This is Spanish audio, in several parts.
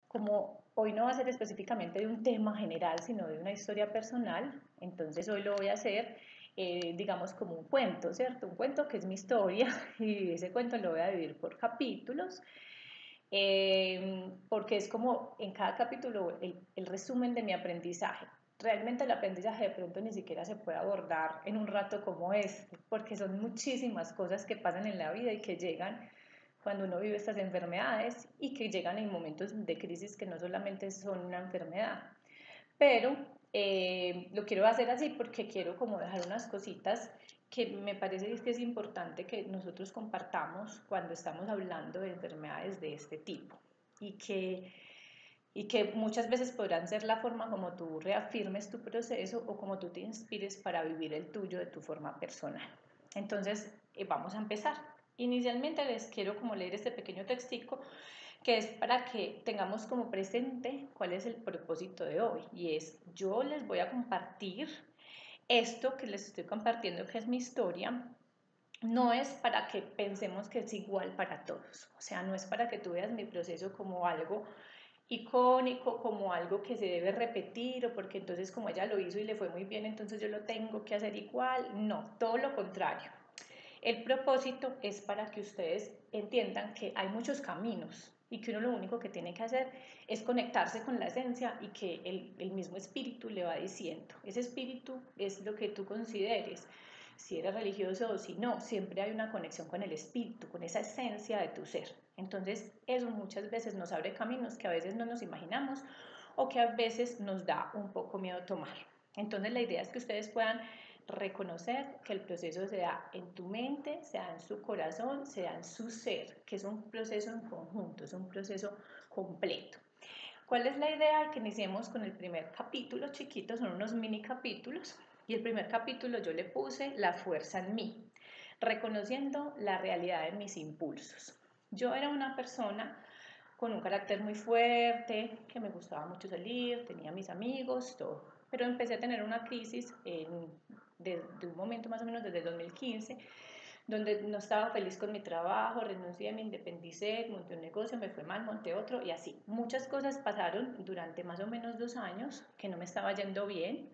como hoy no va a ser específicamente de un tema general, sino de una historia personal, entonces hoy lo voy a hacer, digamos, como un cuento, ¿cierto? Un cuento que es mi historia y ese cuento lo voy a dividir por capítulos, porque es como en cada capítulo el resumen de mi aprendizaje. Realmente el aprendizaje de pronto ni siquiera se puede abordar en un rato como este, porque son muchísimas cosas que pasan en la vida y que llegan cuando uno vive estas enfermedades y que llegan en momentos de crisis que no solamente son una enfermedad. Pero lo quiero hacer así porque quiero como dejar unas cositas que me parece que es importante que nosotros compartamos cuando estamos hablando de enfermedades de este tipo y que muchas veces podrán ser la forma como tú reafirmes tu proceso o como tú te inspires para vivir el tuyo de tu forma personal. Entonces, vamos a empezar. Inicialmente les quiero como leer este pequeño textico que es para que tengamos como presente cuál es el propósito de hoy, y es: yo les voy a compartir esto que les estoy compartiendo, que es mi historia. No es para que pensemos que es igual para todos, o sea, no es para que tú veas mi proceso como algo icónico, como algo que se debe repetir, o porque entonces como ella lo hizo y le fue muy bien, entonces yo lo tengo que hacer igual. No, todo lo contrario. El propósito es para que ustedes entiendan que hay muchos caminos y que uno lo único que tiene que hacer es conectarse con la esencia, y que el mismo espíritu le va diciendo. Ese espíritu es lo que tú consideres, si eres religioso o si no, siempre hay una conexión con el espíritu, con esa esencia de tu ser. Entonces eso muchas veces nos abre caminos que a veces no nos imaginamos o que a veces nos da un poco miedo tomar. Entonces la idea es que ustedes puedan reconocer que el proceso se da en tu mente, se da en su corazón, se da en su ser, que es un proceso en conjunto, es un proceso completo. ¿Cuál es la idea? Que iniciemos con el primer capítulo chiquito, son unos mini capítulos, y el primer capítulo yo le puse la fuerza en mí, reconociendo la realidad de mis impulsos. Yo era una persona con un carácter muy fuerte, que me gustaba mucho salir, tenía mis amigos, todo. Pero empecé a tener una crisis desde un momento más o menos desde el 2015, donde no estaba feliz con mi trabajo, renuncié, me independicé, monté un negocio, me fue mal, monté otro y así. Muchas cosas pasaron durante más o menos 2 años que no me estaba yendo bien.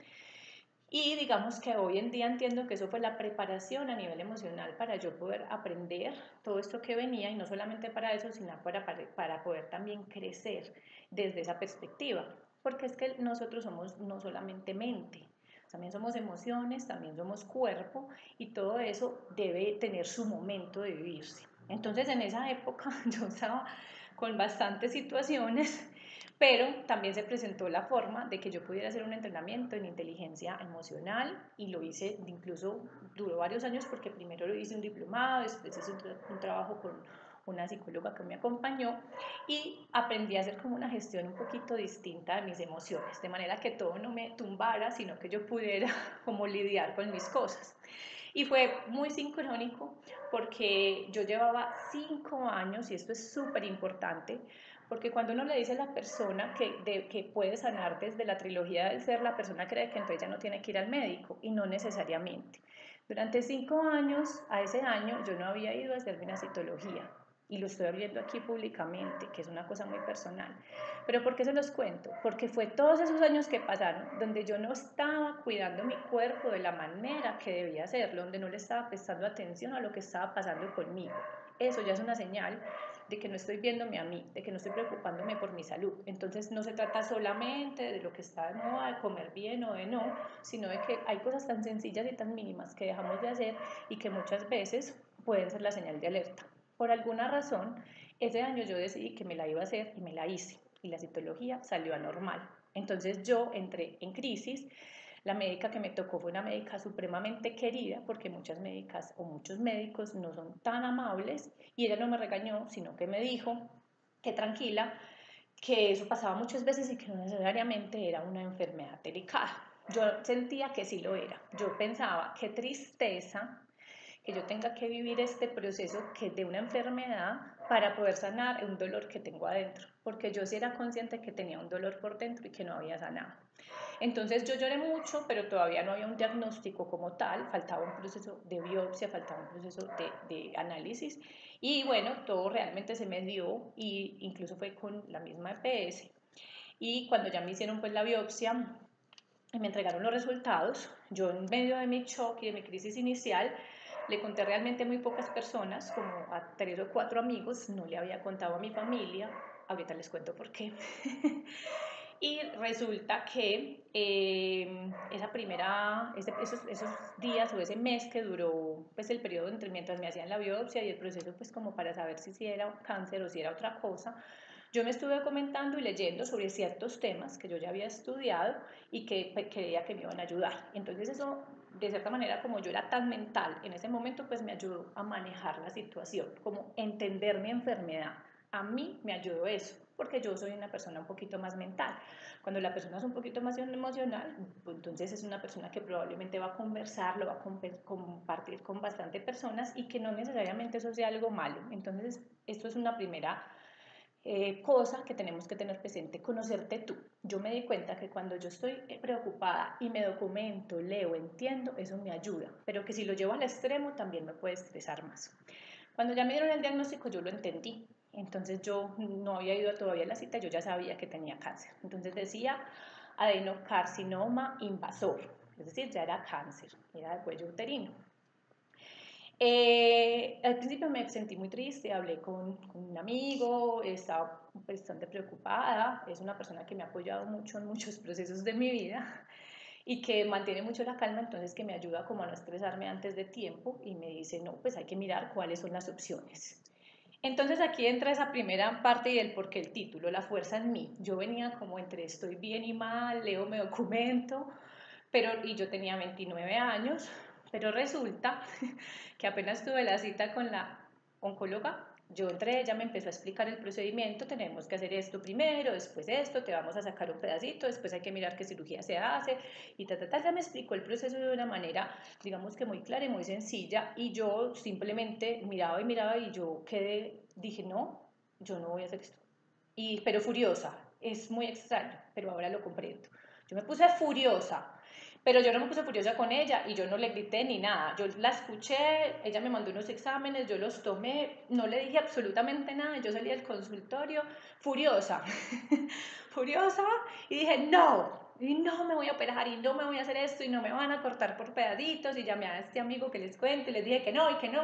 Y digamos que hoy en día entiendo que eso fue la preparación a nivel emocional para yo poder aprender todo esto que venía, y no solamente para eso, sino para poder también crecer desde esa perspectiva. Porque es que nosotros somos no solamente mente, también somos emociones, también somos cuerpo, y todo eso debe tener su momento de vivirse. Entonces en esa época yo estaba con bastantes situaciones, pero también se presentó la forma de que yo pudiera hacer un entrenamiento en inteligencia emocional, y lo hice, incluso duró varios años porque primero lo hice un diplomado, después hice un trabajo con una psicóloga que me acompañó, y aprendí a hacer como una gestión un poquito distinta de mis emociones, de manera que todo no me tumbara, sino que yo pudiera como lidiar con mis cosas. Y fue muy sincrónico porque yo llevaba 5 años, y esto es súper importante, porque cuando uno le dice a la persona que puede sanar desde la trilogía del ser, la persona cree que entonces ya no tiene que ir al médico, y no necesariamente. Durante 5 años, a ese año, yo no había ido a hacerme una citología, y lo estoy abriendo aquí públicamente, que es una cosa muy personal. Pero ¿por qué se los cuento? Porque fue todos esos años que pasaron donde yo no estaba cuidando mi cuerpo de la manera que debía hacerlo, donde no le estaba prestando atención a lo que estaba pasando conmigo. Eso ya es una señal de que no estoy viéndome a mí, de que no estoy preocupándome por mi salud. Entonces no se trata solamente de lo que está de moda, de comer bien o de no, sino de que hay cosas tan sencillas y tan mínimas que dejamos de hacer y que muchas veces pueden ser la señal de alerta. Por alguna razón, ese año yo decidí que me la iba a hacer y me la hice, y la citología salió anormal. Entonces yo entré en crisis. La médica que me tocó fue una médica supremamente querida, porque muchas médicas o muchos médicos no son tan amables, y ella no me regañó, sino que me dijo que tranquila, que eso pasaba muchas veces y que no necesariamente era una enfermedad delicada. Yo sentía que sí lo era. Yo pensaba, qué tristeza que yo tenga que vivir este proceso que de una enfermedad para poder sanar un dolor que tengo adentro. porque yo sí era consciente que tenía un dolor por dentro y que no había sanado. Entonces yo lloré mucho, pero todavía no había un diagnóstico como tal, faltaba un proceso de biopsia, faltaba un proceso de análisis y bueno, todo realmente se me dio y incluso fue con la misma EPS. Y cuando ya me hicieron pues la biopsia y me entregaron los resultados, yo en medio de mi shock y de mi crisis inicial, le conté realmente a muy pocas personas, como a 3 o 4 amigos, no le había contado a mi familia, ahorita les cuento por qué. Y resulta que esos días o ese mes que duró pues el periodo entre mientras me hacían la biopsia y el proceso pues como para saber si era cáncer o si era otra cosa, yo me estuve comentando y leyendo sobre ciertos temas que yo ya había estudiado y que creía que me iban a ayudar. Entonces eso, de cierta manera, como yo era tan mental en ese momento, pues me ayudó a manejar la situación, como entender mi enfermedad. A mí me ayudó eso, porque yo soy una persona un poquito más mental. Cuando la persona es un poquito más emocional, pues entonces es una persona que probablemente va a conversar, lo va a compartir con bastantes personas y que no necesariamente eso sea algo malo. Entonces, esto es una primera cosa que tenemos que tener presente, conocerte tú. Yo me di cuenta que cuando yo estoy preocupada y me documento, leo, entiendo, eso me ayuda, pero que si lo llevo al extremo también me puede estresar más. Cuando ya me dieron el diagnóstico yo lo entendí, entonces yo no había ido todavía a la cita, yo ya sabía que tenía cáncer. Entonces decía adenocarcinoma invasor, es decir, ya era cáncer, era de cuello uterino. Al principio me sentí muy triste, hablé con un amigo, estaba bastante preocupada, es una persona que me ha apoyado mucho en muchos procesos de mi vida y que mantiene mucho la calma, entonces que me ayuda como a no estresarme antes de tiempo y me dice, no, pues hay que mirar cuáles son las opciones. Entonces aquí entra esa primera parte y el por qué el título, la fuerza en mí. Yo venía como entre estoy bien y mal, leo, me documento, y yo tenía 29 años, pero resulta que apenas tuve la cita con la oncóloga, yo entré, ella me empezó a explicar el procedimiento, tenemos que hacer esto primero, después esto, te vamos a sacar un pedacito, después hay que mirar qué cirugía se hace, y ya me explicó el proceso de una manera, digamos que muy clara y muy sencilla, y yo simplemente miraba y yo quedé, dije, no, yo no voy a hacer esto. Pero furiosa, es muy extraño, pero ahora lo comprendo. Yo me puse furiosa, pero yo no me puse furiosa con ella y yo no le grité ni nada. Yo la escuché, ella me mandó unos exámenes, yo los tomé, no le dije absolutamente nada. Yo salí del consultorio furiosa, furiosa y dije, no, y no me voy a operar y no me voy a hacer esto y no me van a cortar por pedaditos. Y llamé a este amigo que les cuento y les dije que no y que no.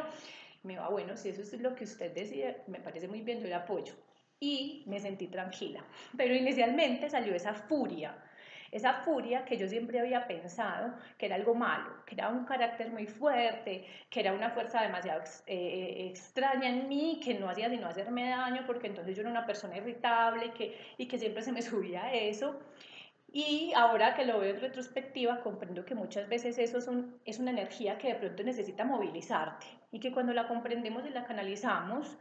Me va, bueno, si eso es lo que usted decide, me parece muy bien, yo le apoyo. Y me sentí tranquila. Pero inicialmente salió esa furia que yo siempre había pensado que era algo malo, que era un carácter muy fuerte, que era una fuerza demasiado extraña en mí, que no hacía sino hacerme daño, porque entonces yo era una persona irritable y que siempre se me subía eso. Y ahora que lo veo en retrospectiva, comprendo que muchas veces eso es una energía que de pronto necesita movilizarte y que cuando la comprendemos y la canalizamos,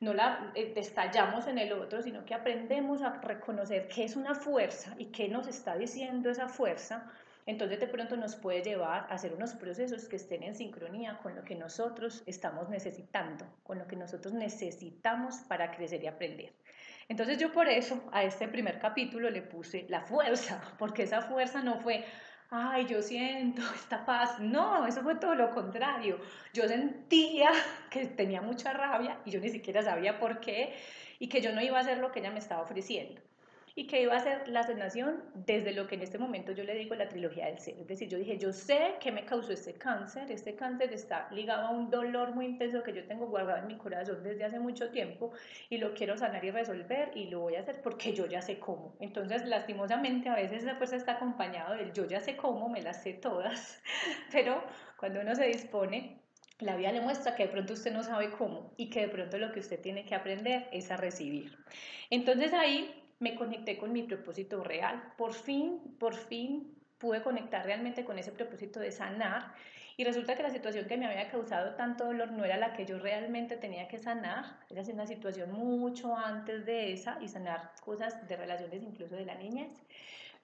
no la estallamos en el otro, sino que aprendemos a reconocer qué es una fuerza y qué nos está diciendo esa fuerza. Entonces de pronto nos puede llevar a hacer unos procesos que estén en sincronía con lo que nosotros estamos necesitando, con lo que nosotros necesitamos para crecer y aprender. Entonces yo por eso a este primer capítulo le puse la fuerza, porque esa fuerza no fue, ay, yo siento esta paz, no, eso fue todo lo contrario. Yo sentía que tenía mucha rabia y yo ni siquiera sabía por qué y que yo no iba a hacer lo que ella me estaba ofreciendo y que iba a ser la sanación desde lo que en este momento yo le digo la trilogía del ser. Es decir, yo dije, yo sé qué me causó este cáncer está ligado a un dolor muy intenso que yo tengo guardado en mi corazón desde hace mucho tiempo y lo quiero sanar y resolver y lo voy a hacer porque yo ya sé cómo. Entonces, lastimosamente, a veces la fuerza está acompañado del yo ya sé cómo, me las sé todas, pero cuando uno se dispone, la vida le muestra que de pronto usted no sabe cómo y que de pronto lo que usted tiene que aprender es a recibir. Entonces ahí me conecté con mi propósito real. Por fin pude conectar realmente con ese propósito de sanar y resulta que la situación que me había causado tanto dolor no era la que yo realmente tenía que sanar, era una situación mucho antes de esa y sanar cosas de relaciones incluso de la niñez,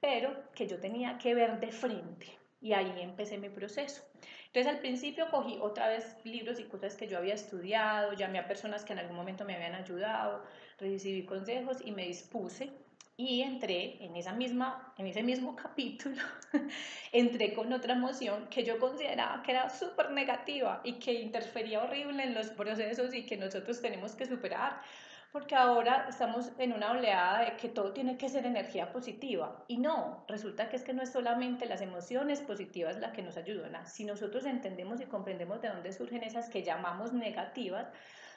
pero que yo tenía que ver de frente y ahí empecé mi proceso. Entonces al principio cogí otra vez libros y cosas que yo había estudiado, llamé a personas que en algún momento me habían ayudado, recibí consejos y me dispuse y entré en ese mismo capítulo, entré con otra emoción que yo consideraba que era súper negativa y que interfería horrible en los procesos y que nosotros tenemos que superar, porque ahora estamos en una oleada de que todo tiene que ser energía positiva y no, resulta que es que no es solamente las emociones positivas las que nos ayudan, si nosotros entendemos y comprendemos de dónde surgen esas que llamamos negativas,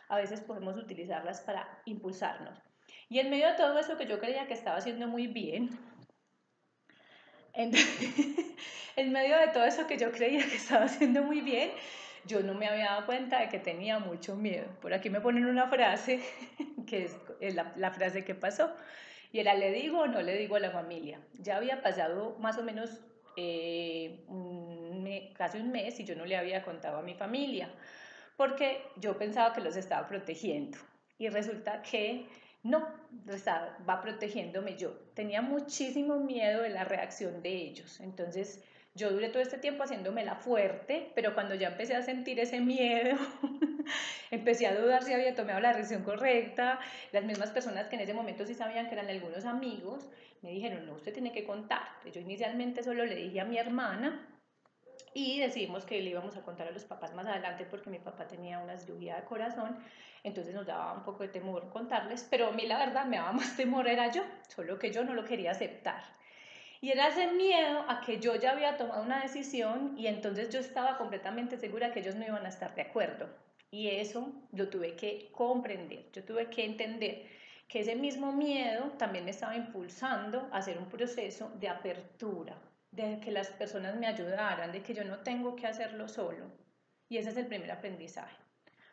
a veces podemos utilizarlas para impulsarnos. Y en medio de todo eso que yo creía que estaba haciendo muy bien, en, en medio de todo eso que yo creía que estaba haciendo muy bien, yo no me había dado cuenta de que tenía mucho miedo. Por aquí me ponen una frase, que es la frase que pasó, y era, ¿le digo o no le digo a la familia? Ya había pasado más o menos casi un mes y yo no le había contado a mi familia, porque yo pensaba que los estaba protegiendo. Y resulta que no, va protegiéndome yo. Tenía muchísimo miedo de la reacción de ellos. Entonces, yo duré todo este tiempo haciéndomela fuerte, pero cuando ya empecé a sentir ese miedo, empecé a dudar si había tomado la decisión correcta. Las mismas personas que en ese momento sí sabían que eran algunos amigos, me dijeron, no, usted tiene que contar. Yo inicialmente solo le dije a mi hermana, y decidimos que le íbamos a contar a los papás más adelante porque mi papá tenía una cirugía de corazón, entonces nos daba un poco de temor contarles, pero a mí la verdad me daba más temor era yo, solo que yo no lo quería aceptar. Y era ese miedo a que yo ya había tomado una decisión y entonces yo estaba completamente segura que ellos no iban a estar de acuerdo. Y eso lo tuve que comprender, yo tuve que entender que ese mismo miedo también me estaba impulsando a hacer un proceso de apertura, de que las personas me ayudaran, de que yo no tengo que hacerlo solo. Y ese es el primer aprendizaje.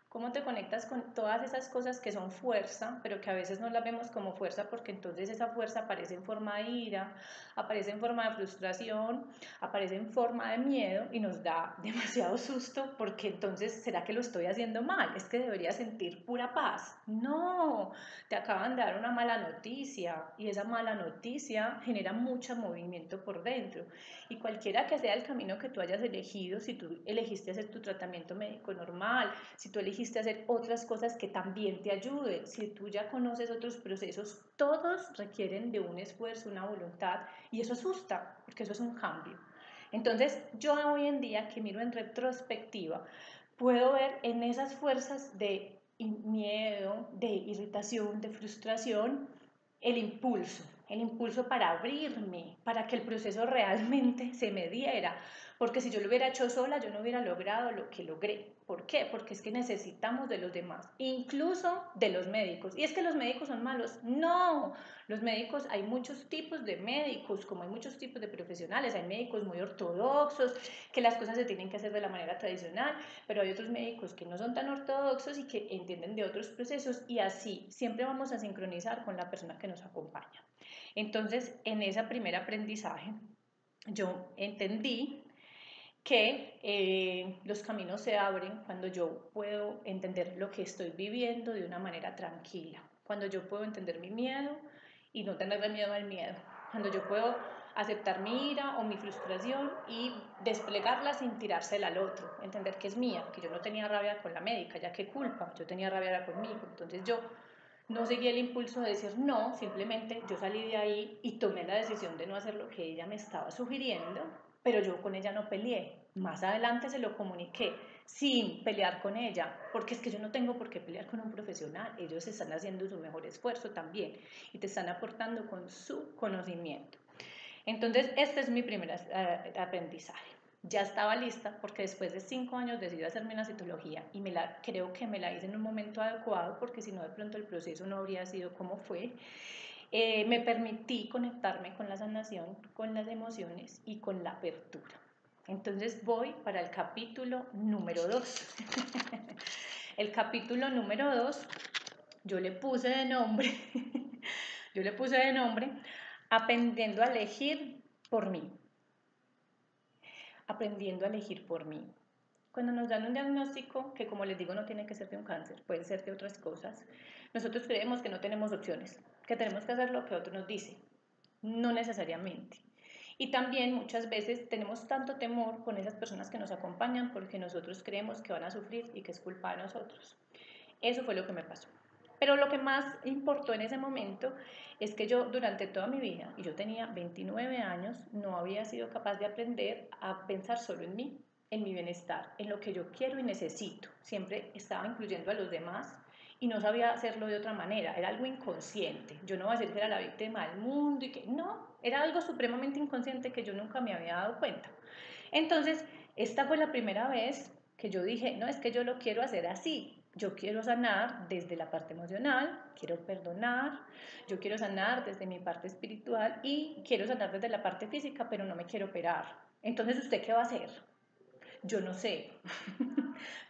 ¿Cómo te conectas con todas esas cosas que son fuerza, pero que a veces no las vemos como fuerza porque entonces esa fuerza aparece en forma de ira, aparece en forma de frustración, aparece en forma de miedo y nos da demasiado susto porque entonces, ¿será que lo estoy haciendo mal? Es que debería sentir pura paz. No, te acaban de dar una mala noticia y esa mala noticia genera mucho movimiento por dentro. Y cualquiera que sea el camino que tú hayas elegido, si tú elegiste hacer tu tratamiento médico normal, si tú elegiste hacer otras cosas que también te ayuden, si tú ya conoces otros procesos, todos requieren de un esfuerzo, una voluntad, y eso asusta, porque eso es un cambio. Entonces, yo hoy en día que miro en retrospectiva, puedo ver en esas fuerzas de miedo, de irritación, de frustración, el impulso para abrirme, para que el proceso realmente se me diera, porque si yo lo hubiera hecho sola, yo no hubiera logrado lo que logré. ¿Por qué? Porque es que necesitamos de los demás, incluso de los médicos. Y es que los médicos son malos. No, los médicos, hay muchos tipos de médicos, como hay muchos tipos de profesionales. Hay médicos muy ortodoxos, que las cosas se tienen que hacer de la manera tradicional, pero hay otros médicos que no son tan ortodoxos y que entienden de otros procesos y así siempre vamos a sincronizar con la persona que nos acompaña. Entonces, en ese primer aprendizaje, yo entendí que los caminos se abren cuando yo puedo entender lo que estoy viviendo de una manera tranquila, cuando yo puedo entender mi miedo y no tenerle miedo al miedo, cuando yo puedo aceptar mi ira o mi frustración y desplegarla sin tirársela al otro, entender que es mía, que yo no tenía rabia con la médica, ya que culpa, yo tenía rabia conmigo, entonces yo no seguí el impulso de decir no, simplemente yo salí de ahí y tomé la decisión de no hacer lo que ella me estaba sugiriendo, pero yo con ella no peleé. Más adelante se lo comuniqué sin pelear con ella, porque es que yo no tengo por qué pelear con un profesional, ellos están haciendo su mejor esfuerzo también y te están aportando con su conocimiento. Entonces, este es mi primer aprendizaje. Ya estaba lista porque después de 5 años decidí hacerme una citología y creo que me la hice en un momento adecuado porque si no de pronto el proceso no habría sido como fue. Me permití conectarme con la sanación, con las emociones y con la apertura. Entonces voy para el capítulo número 2. El capítulo número 2 yo le puse de nombre, yo le puse de nombre aprendiendo a elegir por mí. Aprendiendo a elegir por mí. Cuando nos dan un diagnóstico, que como les digo no tiene que ser de un cáncer, puede ser de otras cosas, nosotros creemos que no tenemos opciones, que tenemos que hacer lo que otro nos dice. No necesariamente. Y también muchas veces tenemos tanto temor con esas personas que nos acompañan porque nosotros creemos que van a sufrir y que es culpa de nosotros. Eso fue lo que me pasó. Pero lo que más importó en ese momento es que yo durante toda mi vida, y yo tenía 29 años, no había sido capaz de aprender a pensar solo en mi bienestar, en lo que yo quiero y necesito. Siempre estaba incluyendo a los demás y no sabía hacerlo de otra manera, era algo inconsciente. Yo no voy a decir que era la víctima del mundo y que no, era algo supremamente inconsciente que yo nunca me había dado cuenta. Entonces, esta fue la primera vez que yo dije, no, es que yo lo quiero hacer así. Yo quiero sanar desde la parte emocional, quiero perdonar, yo quiero sanar desde mi parte espiritual y quiero sanar desde la parte física, pero no me quiero operar. Entonces, ¿usted qué va a hacer? Yo no sé,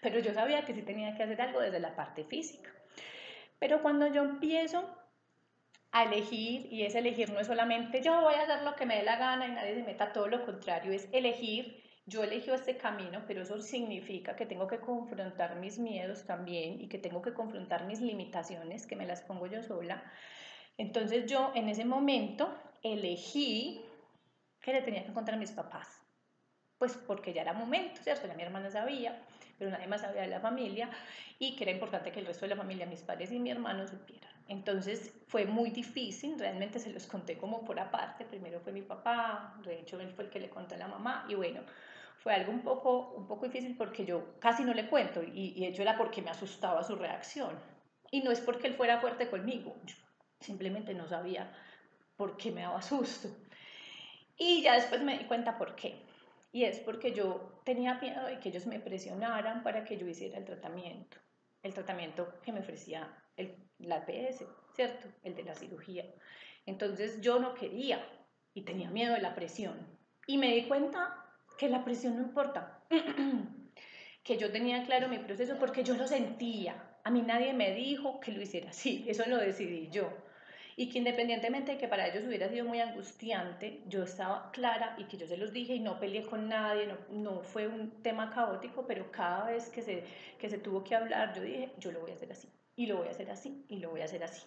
pero yo sabía que sí tenía que hacer algo desde la parte física. Pero cuando yo empiezo a elegir, y ese elegir no es solamente yo voy a hacer lo que me dé la gana y nadie se meta, todo lo contrario, es elegir, yo elegí este camino, pero eso significa que tengo que confrontar mis miedos también y que tengo que confrontar mis limitaciones, que me las pongo yo sola. Entonces yo en ese momento elegí que le tenía que contar a mis papás, pues porque ya era momento, ¿cierto? Ya mi hermana sabía, pero nadie más sabía de la familia y que era importante que el resto de la familia, mis padres y mi hermano supieran. Entonces fue muy difícil, realmente se los conté como por aparte, primero fue mi papá, de hecho él fue el que le contó a la mamá y bueno, fue algo un poco difícil porque yo casi no le cuento y de hecho era porque me asustaba su reacción. Y no es porque él fuera fuerte conmigo, yo simplemente no sabía por qué me daba susto. Y ya después me di cuenta por qué. Y es porque yo tenía miedo de que ellos me presionaran para que yo hiciera el tratamiento que me ofrecía la EPS, ¿cierto? El de la cirugía. Entonces yo no quería y tenía miedo de la presión. Y me di cuenta que la presión no importa, que yo tenía claro mi proceso porque yo lo sentía. A mí nadie me dijo que lo hiciera así, eso lo decidí yo y que independientemente de que para ellos hubiera sido muy angustiante, yo estaba clara y que yo se los dije y no peleé con nadie, no fue un tema caótico, pero cada vez que se tuvo que hablar, yo dije, yo lo voy a hacer así, y lo voy a hacer así, y lo voy a hacer así.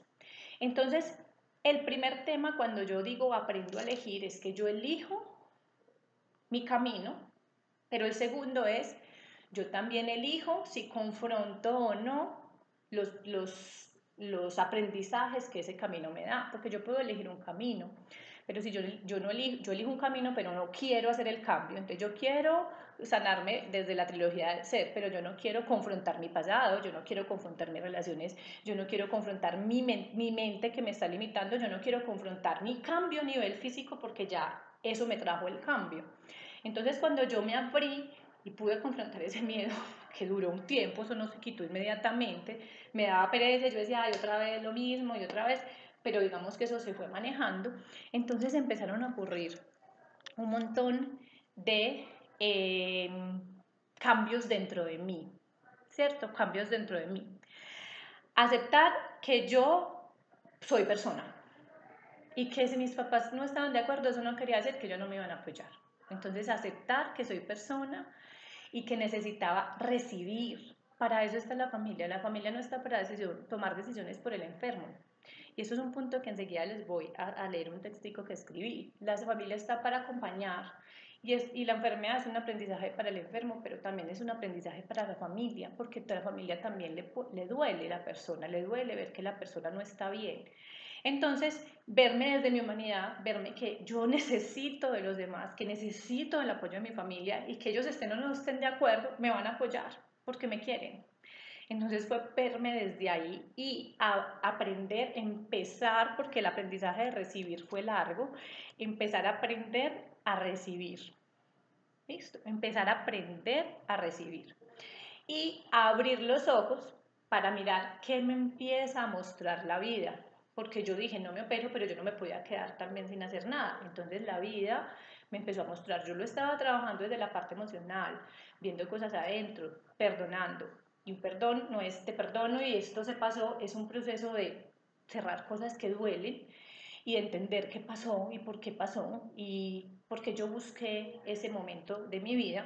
Entonces, el primer tema cuando yo digo aprendo a elegir es que yo elijo mi camino, pero el segundo es, yo también elijo si confronto o no los aprendizajes que ese camino me da, porque yo puedo elegir un camino, pero si yo no elijo, yo elijo un camino, pero no quiero hacer el cambio, entonces yo quiero sanarme desde la trilogía del ser, pero yo no quiero confrontar mi pasado, yo no quiero confrontar mis relaciones, yo no quiero confrontar mi mente que me está limitando, yo no quiero confrontar mi cambio a nivel físico porque ya eso me trajo el cambio. Entonces cuando yo me abrí y pude confrontar ese miedo, que duró un tiempo, eso no se quitó inmediatamente, me daba pereza, yo decía, ay, otra vez lo mismo y otra vez, pero digamos que eso se fue manejando, entonces empezaron a ocurrir un montón de cambios dentro de mí, ¿cierto? Cambios dentro de mí. Aceptar que yo soy persona y que si mis papás no estaban de acuerdo, eso no quería decir que ellos no me iban a apoyar. Entonces aceptar que soy persona y que necesitaba recibir. Para eso está la familia no está para tomar decisiones por el enfermo. Y eso es un punto que enseguida les voy a leer un textico que escribí. La familia está para acompañar y la enfermedad es un aprendizaje para el enfermo, pero también es un aprendizaje para la familia, porque a la familia también le duele la persona, le duele ver que la persona no está bien. Entonces, verme desde mi humanidad, verme que yo necesito de los demás, que necesito el apoyo de mi familia y que ellos estén o no estén de acuerdo, me van a apoyar porque me quieren. Entonces fue verme desde ahí y aprender, empezar, porque el aprendizaje de recibir fue largo, empezar a aprender a recibir. ¿Listo? Empezar a aprender a recibir. Y a abrir los ojos para mirar qué me empieza a mostrar la vida. Porque yo dije, no me opero, pero yo no me podía quedar también sin hacer nada. Entonces la vida me empezó a mostrar. Yo lo estaba trabajando desde la parte emocional, viendo cosas adentro, perdonando. Y un perdón no es te perdono y esto se pasó, es un proceso de cerrar cosas que duelen y entender qué pasó y por qué pasó y por qué yo busqué ese momento de mi vida,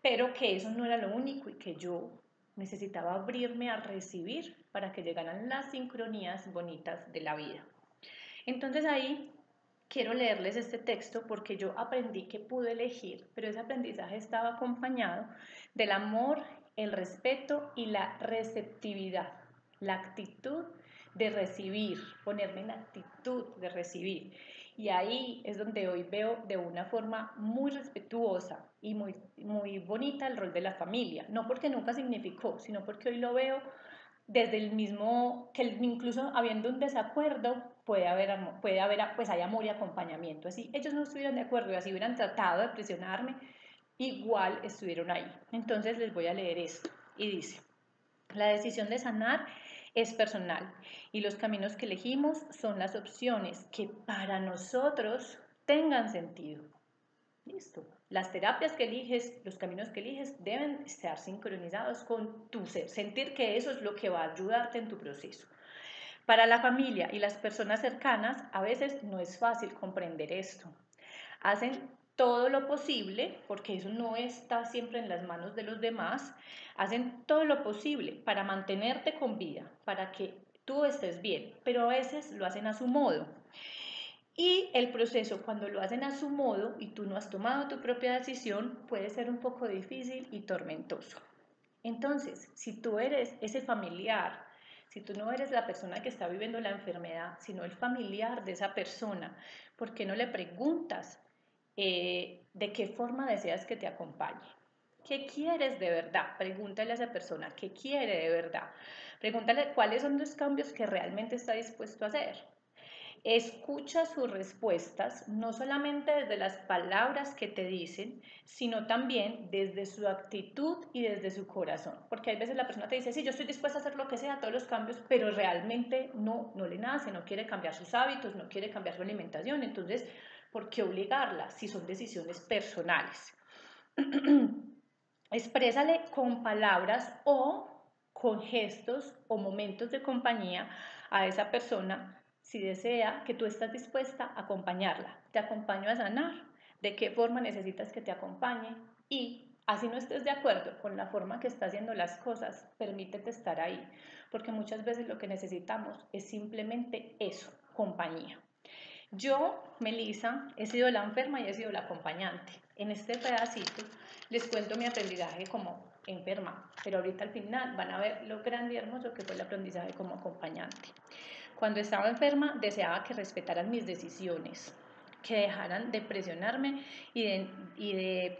pero que eso no era lo único y que yo necesitaba abrirme a recibir para que llegaran las sincronías bonitas de la vida. Entonces ahí quiero leerles este texto porque yo aprendí que pude elegir, pero ese aprendizaje estaba acompañado del amor, el respeto y la receptividad, la actitud de recibir, ponerme en actitud de recibir. Y ahí es donde hoy veo de una forma muy respetuosa y muy, muy bonita el rol de la familia. No porque nunca significó, sino porque hoy lo veo desde el mismo, que incluso habiendo un desacuerdo, pues hay amor y acompañamiento. Así ellos no estuvieran de acuerdo y así hubieran tratado de presionarme, igual estuvieron ahí. Entonces les voy a leer esto y dice: la decisión de sanar es personal y los caminos que elegimos son las opciones que para nosotros tengan sentido. Listo. Las terapias que eliges, los caminos que eliges deben estar sincronizados con tu ser, sentir que eso es lo que va a ayudarte en tu proceso. Para la familia y las personas cercanas, a veces no es fácil comprender esto. Hacen todo lo posible, porque eso no está siempre en las manos de los demás, hacen todo lo posible para mantenerte con vida, para que tú estés bien, pero a veces lo hacen a su modo. Y el proceso, cuando lo hacen a su modo y tú no has tomado tu propia decisión, puede ser un poco difícil y tormentoso. Entonces, si tú eres ese familiar, si tú no eres la persona que está viviendo la enfermedad, sino el familiar de esa persona, ¿por qué no le preguntas de qué forma deseas que te acompañe? ¿Qué quieres de verdad? Pregúntale a esa persona qué quiere de verdad. Pregúntale cuáles son los cambios que realmente está dispuesto a hacer. Escucha sus respuestas, no solamente desde las palabras que te dicen, sino también desde su actitud y desde su corazón. Porque hay veces la persona te dice, sí, yo estoy dispuesta a hacer lo que sea, todos los cambios, pero realmente no le nace, no quiere cambiar sus hábitos, no quiere cambiar su alimentación. Entonces, ¿por qué obligarla si son decisiones personales? Exprésale con palabras o con gestos o momentos de compañía a esa persona si desea que tú estás dispuesta a acompañarla. Te acompaño a sanar. ¿De qué forma necesitas que te acompañe? Y así no estés de acuerdo con la forma que está haciendo las cosas, permítete estar ahí, porque muchas veces lo que necesitamos es simplemente eso, compañía. Yo, Melissa, he sido la enferma y he sido la acompañante. En este pedacito les cuento mi aprendizaje como enferma, pero ahorita al final van a ver lo grande y hermoso que fue el aprendizaje como acompañante. Cuando estaba enferma deseaba que respetaran mis decisiones, que dejaran de presionarme y de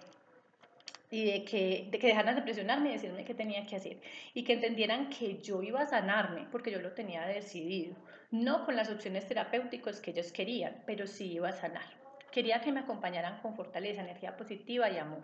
que dejaran de presionarme y decirme qué tenía que hacer y que entendieran que yo iba a sanarme porque yo lo tenía decidido, no con las opciones terapéuticas que ellos querían, pero sí iba a sanar. Quería que me acompañaran con fortaleza, energía positiva y amor,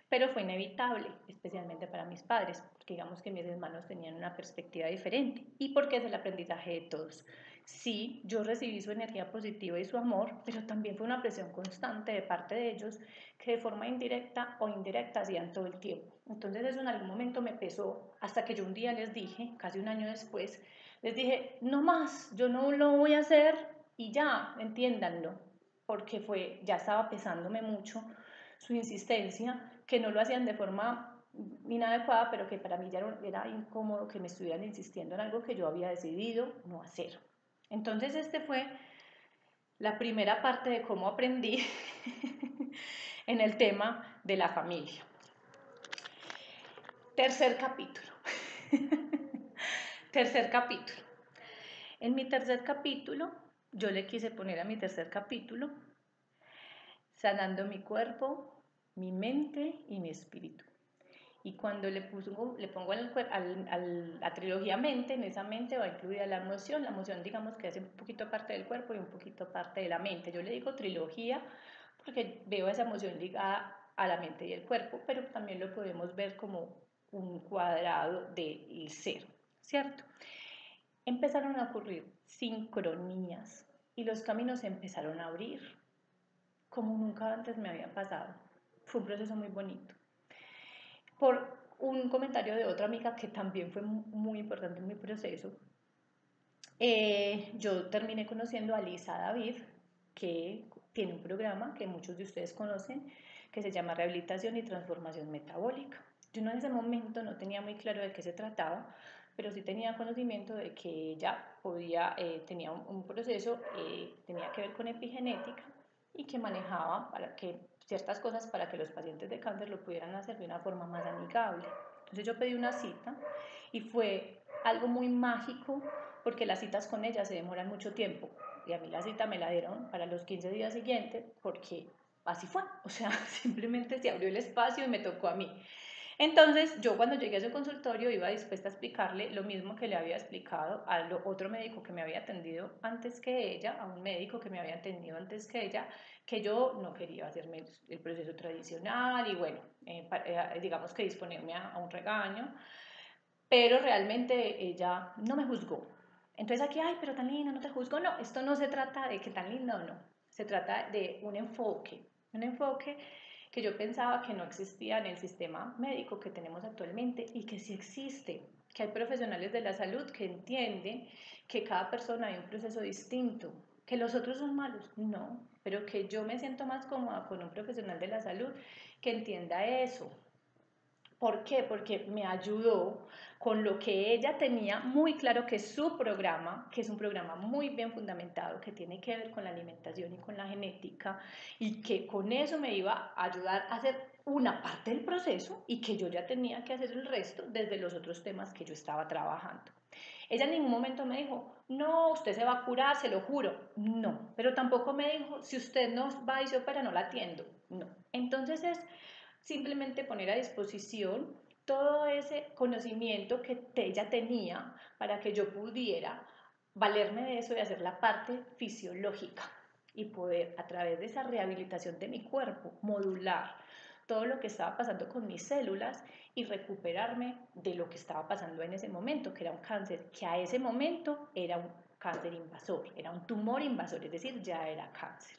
pero fue inevitable, especialmente para mis padres, porque digamos que mis hermanos tenían una perspectiva diferente y porque es el aprendizaje de todos. Sí, yo recibí su energía positiva y su amor, pero también fue una presión constante de parte de ellos que de forma indirecta o indirecta hacían todo el tiempo. Entonces eso en algún momento me pesó hasta que yo un día les dije, casi un año después, les dije, no más, yo no lo voy a hacer y ya, entiéndanlo, porque ya estaba pesándome mucho su insistencia, que no lo hacían de forma inadecuada, pero que para mí ya era incómodo que me estuvieran insistiendo en algo que yo había decidido no hacer. Entonces fue la primera parte de cómo aprendí en el tema de la familia. Tercer capítulo. Tercer capítulo. En mi tercer capítulo, yo le quise poner a mi tercer capítulo, sanando mi cuerpo, mi mente y mi espíritu. Y cuando le pongo a la trilogía mente, en esa mente va incluida la emoción digamos que hace un poquito parte del cuerpo y un poquito parte de la mente. Yo le digo trilogía porque veo esa emoción ligada a la mente y el cuerpo, pero también lo podemos ver como un cuadrado del ser, ¿cierto? Empezaron a ocurrir sincronías y los caminos se empezaron a abrir como nunca antes me había pasado. Fue un proceso muy bonito. Por un comentario de otra amiga que también fue muy importante en mi proceso, yo terminé conociendo a Lisa David, que tiene un programa que muchos de ustedes conocen, que se llama Rehabilitación y Transformación Metabólica. Yo en ese momento no tenía muy claro de qué se trataba, pero sí tenía conocimiento de que ella tenía un proceso, tenía que ver con epigenética y que manejaba ciertas cosas para que los pacientes de cáncer lo pudieran hacer de una forma más amigable. Entonces yo pedí una cita y fue algo muy mágico porque las citas con ella se demoran mucho tiempo. Y a mí la cita me la dieron para los 15 días siguientes porque así fue. O sea, simplemente se abrió el espacio y me tocó a mí. Entonces, yo cuando llegué a su consultorio iba dispuesta a explicarle lo mismo que le había explicado a otro médico que me había atendido antes que ella, a un médico que me había atendido antes que ella, que yo no quería hacerme el proceso tradicional y bueno, digamos que disponerme a un regaño, pero realmente ella no me juzgó. Entonces aquí, ay, pero tan lindo, no te juzgo. No, esto no se trata de que tan lindo o no, se trata de un enfoque que yo pensaba que no existía en el sistema médico que tenemos actualmente y que sí existe, que hay profesionales de la salud que entienden que cada persona hay un proceso distinto, que los otros son malos, no, pero que yo me siento más cómoda con un profesional de la salud que entienda eso. ¿Por qué? Porque me ayudó con lo que ella tenía muy claro que su programa, que es un programa muy bien fundamentado, que tiene que ver con la alimentación y con la genética, y que con eso me iba a ayudar a hacer una parte del proceso y que yo ya tenía que hacer el resto desde los otros temas que yo estaba trabajando. Ella en ningún momento me dijo, no, usted se va a curar, se lo juro. No, pero tampoco me dijo, si usted no va y se opera, no la atiendo. No. Entonces es simplemente poner a disposición todo ese conocimiento que ella tenía para que yo pudiera valerme de eso y hacer la parte fisiológica y poder a través de esa rehabilitación de mi cuerpo modular todo lo que estaba pasando con mis células y recuperarme de lo que estaba pasando en ese momento, que era un cáncer, que a ese momento era un cáncer invasor, era un tumor invasor, es decir, ya era cáncer.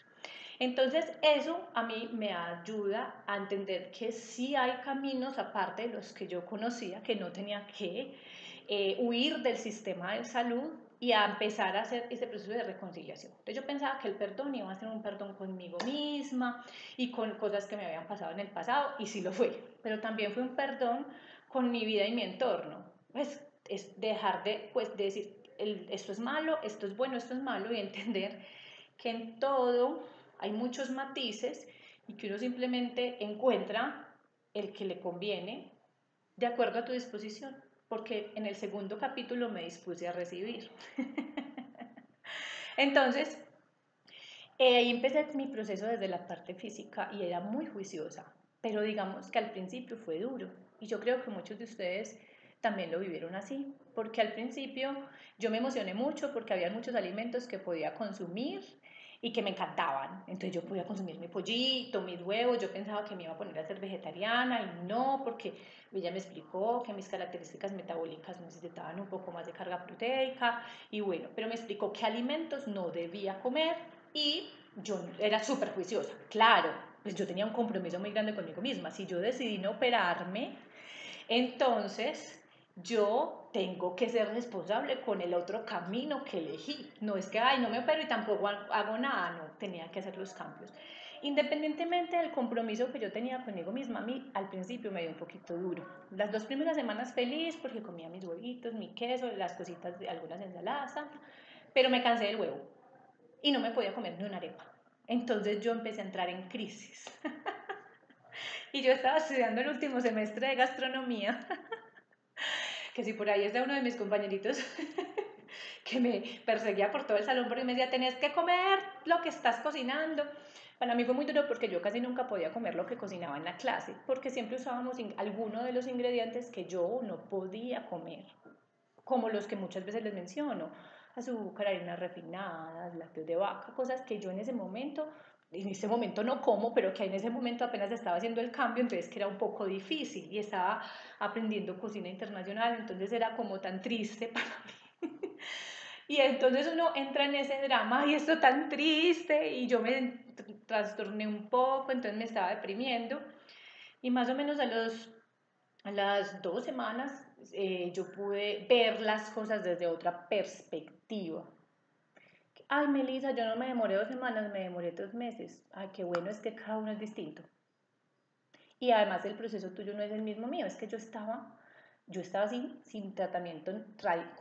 Entonces eso a mí me ayuda a entender que sí hay caminos aparte de los que yo conocía, que no tenía que huir del sistema de salud y a empezar a hacer ese proceso de reconciliación. Entonces yo pensaba que el perdón iba a ser un perdón conmigo misma y con cosas que me habían pasado en el pasado, y sí lo fue, pero también fue un perdón con mi vida y mi entorno. Pues es dejar de, pues, de decir, esto es malo, esto es bueno, esto es malo, y entender que en todo hay muchos matices y que uno simplemente encuentra el que le conviene de acuerdo a tu disposición, porque en el segundo capítulo me dispuse a recibir. Entonces, ahí empecé mi proceso desde la parte física y era muy juiciosa, pero digamos que al principio fue duro y yo creo que muchos de ustedes también lo vivieron así, porque al principio yo me emocioné mucho porque había muchos alimentos que podía consumir y que me encantaban. Entonces yo podía consumir mi pollito, mis huevos, yo pensaba que me iba a poner a ser vegetariana y no, porque ella me explicó que mis características metabólicas necesitaban un poco más de carga proteica y bueno, pero me explicó qué alimentos no debía comer y yo era súper juiciosa. Claro, pues yo tenía un compromiso muy grande conmigo misma. Si yo decidí no operarme, entonces yo tengo que ser responsable con el otro camino que elegí. No es que, ay, no me opero y tampoco hago nada, no, tenía que hacer los cambios. Independientemente del compromiso que yo tenía conmigo misma, a mí al principio me dio un poquito duro. Las 2 primeras semanas feliz porque comía mis huevitos, mi queso, las cositas de algunas ensaladas, pero me cansé del huevo y no me podía comer ni una arepa. Entonces yo empecé a entrar en crisis. Y yo estaba estudiando el último semestre de gastronomía, que si por ahí es de uno de mis compañeritos que me perseguía por todo el salón porque me decía, tenés que comer lo que estás cocinando. Para mí fue muy duro porque yo casi nunca podía comer lo que cocinaba en la clase, porque siempre usábamos alguno de los ingredientes que yo no podía comer, como los que muchas veces les menciono, azúcar, harinas refinadas, lácteos de vaca, cosas que yo en ese momento no como, pero que en ese momento apenas estaba haciendo el cambio, entonces que era un poco difícil y estaba aprendiendo cocina internacional, entonces era como tan triste para mí. Y entonces uno entra en ese drama y esto tan triste y yo me trastorné un poco, entonces me estaba deprimiendo y más o menos a las 2 semanas yo pude ver las cosas desde otra perspectiva. Ay, Melissa, yo no me demoré 2 semanas, me demoré 2 meses. Ay, qué bueno, es que cada uno es distinto. Y además el proceso tuyo no es el mismo mío, es que yo estaba sin tratamiento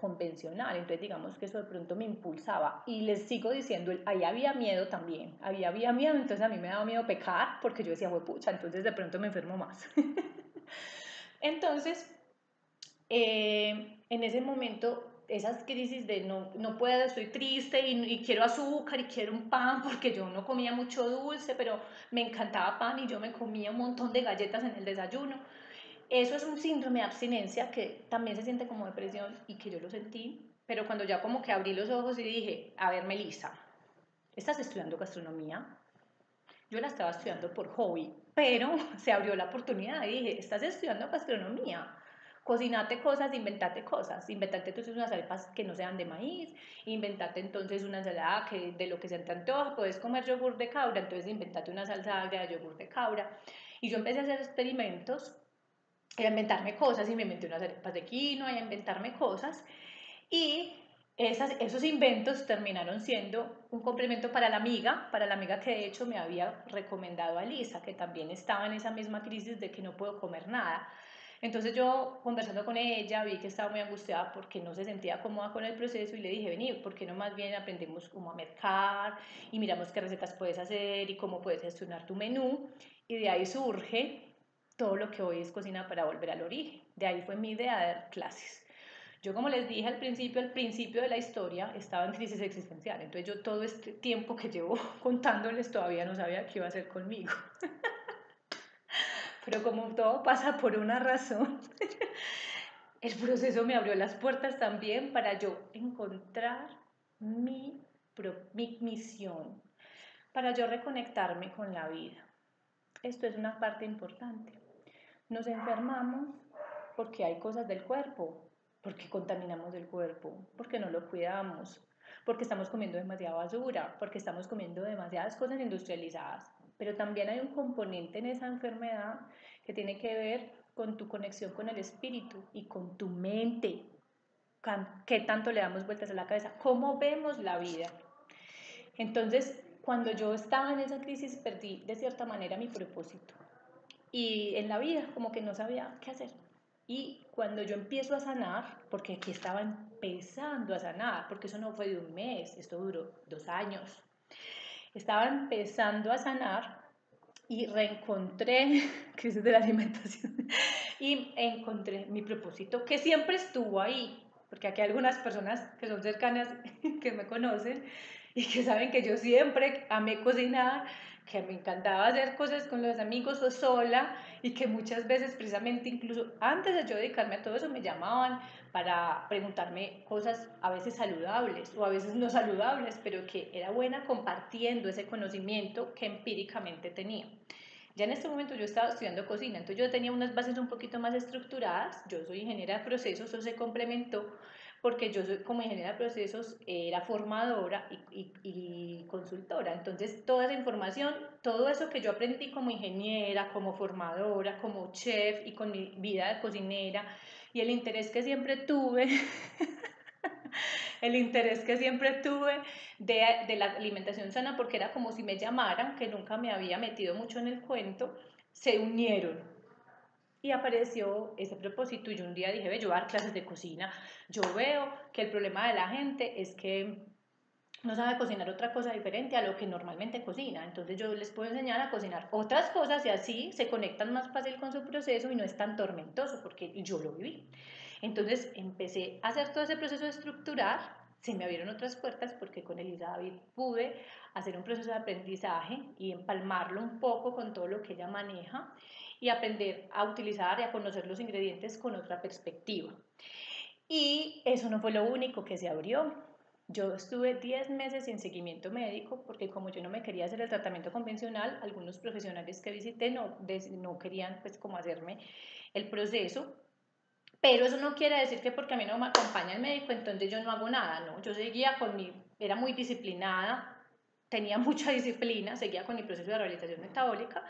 convencional, entonces digamos que eso de pronto me impulsaba. Y les sigo diciendo, ahí había miedo también, ahí había miedo, entonces a mí me daba miedo pecar, porque yo decía, pucha, entonces de pronto me enfermo más. Entonces, en ese momento, esas crisis de no puedo, estoy triste y quiero azúcar y quiero un pan, porque yo no comía mucho dulce, pero me encantaba pan y yo me comía un montón de galletas en el desayuno. Eso es un síndrome de abstinencia que también se siente como depresión y que yo lo sentí, pero cuando ya como que abrí los ojos y dije, a ver, Melissa, ¿estás estudiando gastronomía? Yo la estaba estudiando por hobby, pero se abrió la oportunidad y dije, estás estudiando gastronomía, cocinate cosas, inventate cosas, inventate entonces unas arepas que no sean de maíz, inventate entonces una ensalada que de lo que se te antoja, puedes comer yogur de cabra, entonces inventate una salsa agria de yogur de cabra. Y yo empecé a hacer experimentos, a inventarme cosas y me inventé unas arepas de quinoa y a inventarme cosas. Y esos inventos terminaron siendo un complemento para la amiga que de hecho me había recomendado a Lisa, que también estaba en esa misma crisis de que no puedo comer nada. Entonces yo conversando con ella vi que estaba muy angustiada porque no se sentía cómoda con el proceso y le dije, vení, ¿por qué no más bien aprendemos cómo a mercar y miramos qué recetas puedes hacer y cómo puedes gestionar tu menú? Y de ahí surge todo lo que hoy es Cocina para Volver al Origen. De ahí fue mi idea de dar clases. Yo, como les dije al principio de la historia, estaba en crisis existencial. Entonces yo todo este tiempo que llevo contándoles todavía no sabía qué iba a hacer conmigo. Pero como todo pasa por una razón, el proceso me abrió las puertas también para yo encontrar mi, mi misión, para yo reconectarme con la vida. Esto es una parte importante. Nos enfermamos porque hay cosas del cuerpo, porque contaminamos el cuerpo, porque no lo cuidamos, porque estamos comiendo demasiada basura, porque estamos comiendo demasiadas cosas industrializadas. Pero también hay un componente en esa enfermedad que tiene que ver con tu conexión con el espíritu y con tu mente. ¿Qué tanto le damos vueltas a la cabeza? ¿Cómo vemos la vida? Entonces, cuando yo estaba en esa crisis, perdí de cierta manera mi propósito. Y en la vida como que no sabía qué hacer. Y cuando yo empiezo a sanar, porque aquí estaba empezando a sanar, porque eso no fue de un mes, esto duró 2 años, estaba empezando a sanar y reencontré, crisis de la alimentación, y encontré mi propósito, que siempre estuvo ahí, porque aquí hay algunas personas que son cercanas, que me conocen, y que saben que yo siempre amé cocinar, que me encantaba hacer cosas con los amigos o sola, y que muchas veces precisamente incluso antes de yo dedicarme a todo eso me llamaban para preguntarme cosas a veces saludables o a veces no saludables, pero que era buena compartiendo ese conocimiento que empíricamente tenía. Ya en este momento yo estaba estudiando cocina, entonces yo tenía unas bases un poquito más estructuradas, yo soy ingeniera de procesos, eso se complementó porque yo soy, como ingeniera de procesos era formadora y consultora, entonces toda esa información, todo eso que yo aprendí como ingeniera, como formadora, como chef y con mi vida de cocinera y el interés que siempre tuve el interés que siempre tuve de la alimentación sana, porque era como si me llamaran, que nunca me había metido mucho en el cuento, se unieron. Y apareció ese propósito y yo un día dije, ve, yo voy a dar clases de cocina. Yo veo que el problema de la gente es que no sabe cocinar otra cosa diferente a lo que normalmente cocina. Entonces yo les puedo enseñar a cocinar otras cosas y así se conectan más fácil con su proceso y no es tan tormentoso porque yo lo viví. Entonces empecé a hacer todo ese proceso de estructurar, se me abrieron otras puertas porque con Elisa David pude hacer un proceso de aprendizaje y empalmarlo un poco con todo lo que ella maneja y aprender a utilizar y a conocer los ingredientes con otra perspectiva. Y eso no fue lo único que se abrió. Yo estuve 10 meses sin seguimiento médico porque como yo no me quería hacer el tratamiento convencional, algunos profesionales que visité no querían pues como hacerme el proceso. Pero eso no quiere decir que porque a mí no me acompaña el médico, entonces yo no hago nada, no. Yo seguía era muy disciplinada, tenía mucha disciplina, seguía con mi proceso de rehabilitación metabólica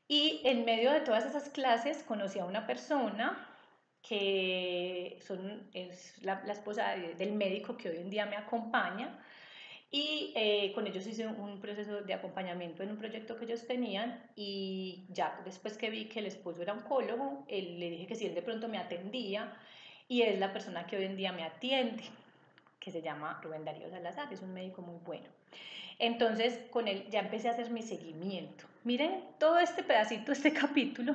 y en medio de todas esas clases conocí a una persona que es la esposa del médico que hoy en día me acompaña y con ellos hice un proceso de acompañamiento en un proyecto que ellos tenían y ya después que vi que el esposo era oncólogo, le dije que si él de pronto me atendía y es la persona que hoy en día me atiende, que se llama Rubén Darío Salazar, es un médico muy bueno. Entonces con él ya empecé a hacer mi seguimiento. Miren todo este pedacito, este capítulo,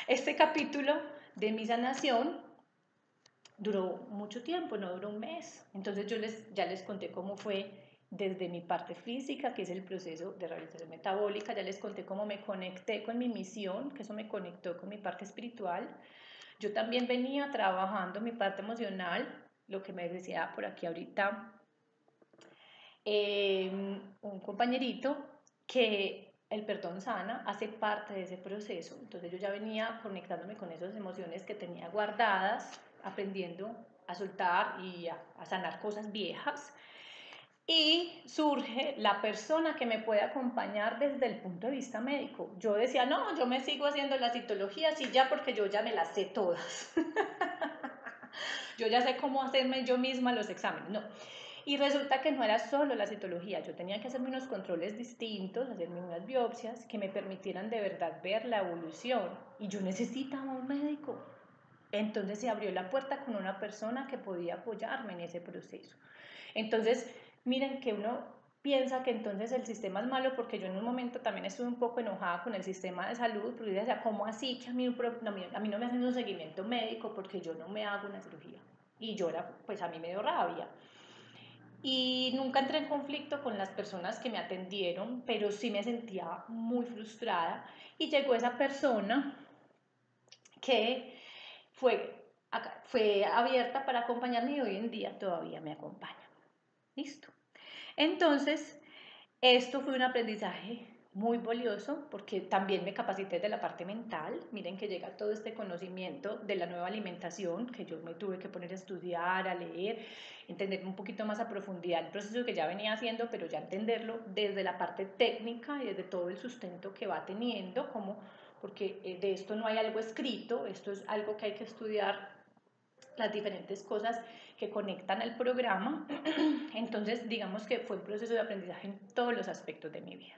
este capítulo de mi sanación duró mucho tiempo, no duró un mes. Entonces ya les conté cómo fue desde mi parte física, que es el proceso de rehabilitación metabólica, ya les conté cómo me conecté con mi misión, que eso me conectó con mi parte espiritual. Yo también venía trabajando mi parte emocional, lo que me decía por aquí ahorita un compañerito, que el perdón sana hace parte de ese proceso. Entonces yo ya venía conectándome con esas emociones que tenía guardadas, aprendiendo a soltar y a sanar cosas viejas. Y surge la persona que me puede acompañar desde el punto de vista médico. Yo decía, no, yo me sigo haciendo las citologías y ya, porque yo ya me las sé todas. Yo ya sé cómo hacerme yo misma los exámenes. No. Y resulta que no era solo la citología, yo tenía que hacerme unos controles distintos, hacerme unas biopsias que me permitieran de verdad ver la evolución. Y yo necesitaba un médico. Entonces se abrió la puerta con una persona que podía apoyarme en ese proceso. Entonces, miren que uno piensa que entonces el sistema es malo, porque yo en un momento también estuve un poco enojada con el sistema de salud, porque yo decía, ¿cómo así que a mí no me hacen un seguimiento médico porque yo no me hago una cirugía? Y yo era, pues a mí me dio rabia. Y nunca entré en conflicto con las personas que me atendieron, pero sí me sentía muy frustrada. Y llegó esa persona que fue abierta para acompañarme y hoy en día todavía me acompaña. ¿Listo? Entonces, esto fue un aprendizaje muy valioso, porque también me capacité de la parte mental. Miren que llega todo este conocimiento de la nueva alimentación, que yo me tuve que poner a estudiar, a leer, entender un poquito más a profundidad el proceso que ya venía haciendo, pero ya entenderlo desde la parte técnica y desde todo el sustento que va teniendo, como, porque de esto no hay algo escrito, esto es algo que hay que estudiar, las diferentes cosas que conectan al programa. Entonces, digamos que fue un proceso de aprendizaje en todos los aspectos de mi vida.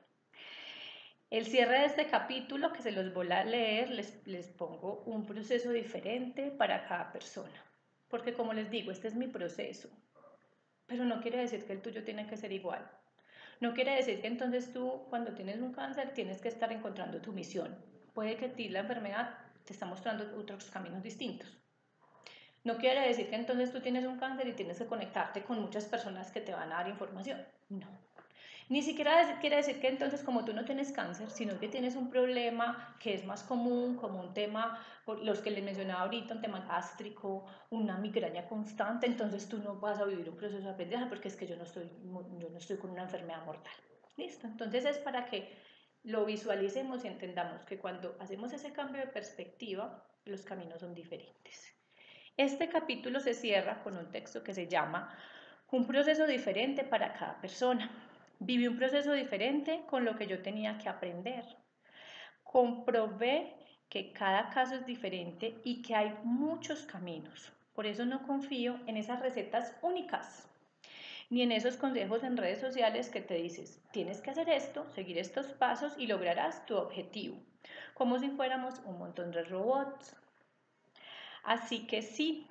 El cierre de este capítulo, que se los voy a leer, les pongo un proceso diferente para cada persona. Porque como les digo, este es mi proceso. Pero no quiere decir que el tuyo tiene que ser igual. No quiere decir que entonces tú, cuando tienes un cáncer, tienes que estar encontrando tu misión. Puede que a ti la enfermedad te está mostrando otros caminos distintos. No quiere decir que entonces tú tienes un cáncer y tienes que conectarte con muchas personas que te van a dar información. No. Ni siquiera quiere decir que entonces, como tú no tienes cáncer, sino que tienes un problema que es más común, como un tema, los que les mencionaba ahorita, un tema gástrico, una migraña constante, entonces tú no vas a vivir un proceso de aprendizaje, porque es que yo no estoy con una enfermedad mortal. ¿Listo? Entonces es para que lo visualicemos y entendamos que cuando hacemos ese cambio de perspectiva, los caminos son diferentes. Este capítulo se cierra con un texto que se llama Un proceso diferente para cada persona. Viví un proceso diferente con lo que yo tenía que aprender. Comprobé que cada caso es diferente y que hay muchos caminos. Por eso no confío en esas recetas únicas, ni en esos consejos en redes sociales que te dices, tienes que hacer esto, seguir estos pasos y lograrás tu objetivo, como si fuéramos un montón de robots. Así que sí,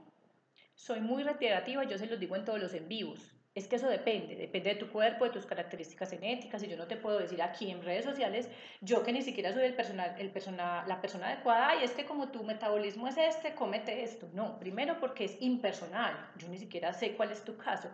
soy muy reiterativa, yo se los digo en todos los en vivos. Es que eso depende de tu cuerpo, de tus características genéticas, y yo no te puedo decir aquí en redes sociales, yo que ni siquiera soy la persona adecuada, y es que como tu metabolismo es este, cómete esto. No, primero porque es impersonal, yo ni siquiera sé cuál es tu caso.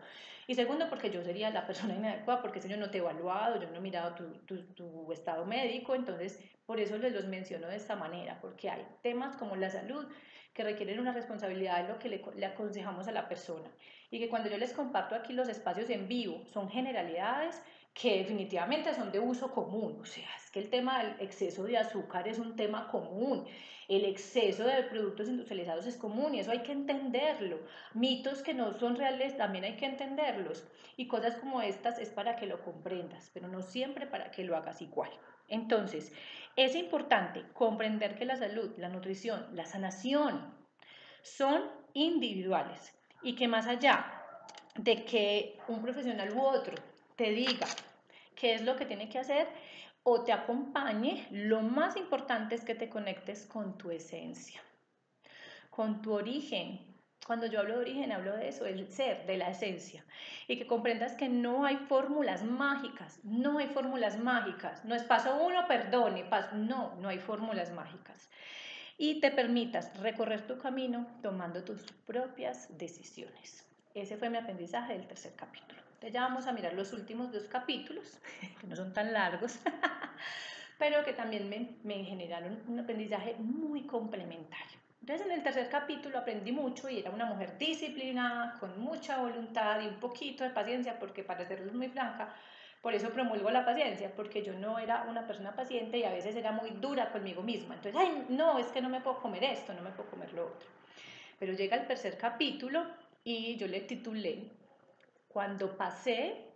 Y segundo, porque yo sería la persona inadecuada, porque si yo no te he evaluado, yo no he mirado tu estado médico, entonces por eso les los menciono de esta manera, porque hay temas como la salud que requieren una responsabilidad de lo que le aconsejamos a la persona. Y que cuando yo les comparto aquí los espacios en vivo, son generalidades que definitivamente son de uso común. O sea, es que el tema del exceso de azúcar es un tema común, el exceso de productos industrializados es común y eso hay que entenderlo. Mitos que no son reales también hay que entenderlos. Y cosas como estas es para que lo comprendas, pero no siempre para que lo hagas igual. Entonces, es importante comprender que la salud, la nutrición, la sanación son individuales y que más allá de que un profesional u otro te diga qué es lo que tiene que hacer o te acompañe, lo más importante es que te conectes con tu esencia, con tu origen. Cuando yo hablo de origen, hablo de eso, el ser, de la esencia. Y que comprendas que no hay fórmulas mágicas, no hay fórmulas mágicas. No es paso uno, perdone, no hay fórmulas mágicas. y te permitas recorrer tu camino tomando tus propias decisiones. Ese fue mi aprendizaje del tercer capítulo. Entonces ya vamos a mirar los últimos 2 capítulos, que no son tan largos, pero que también me generaron un aprendizaje muy complementario. Entonces en el tercer capítulo aprendí mucho y era una mujer disciplinada, con mucha voluntad y un poquito de paciencia, porque para serles muy franca, por eso promulgo la paciencia, porque yo no era una persona paciente y a veces era muy dura conmigo misma. Entonces, ay, no, es que no me puedo comer esto, no me puedo comer lo otro. Pero llega el tercer capítulo y yo le titulé Cuando pasé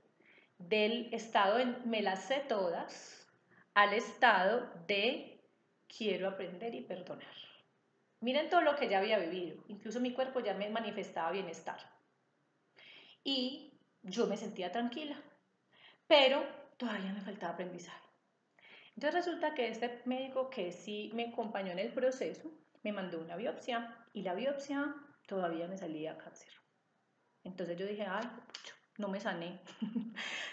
del estado de me las sé todas al estado de quiero aprender y perdonar. Miren todo lo que ya había vivido, incluso mi cuerpo ya me manifestaba bienestar. Y yo me sentía tranquila, pero todavía me faltaba aprendizaje. Entonces resulta que este médico que sí me acompañó en el proceso, me mandó una biopsia y la biopsia todavía me salía cáncer. Entonces yo dije, ay, no me sané.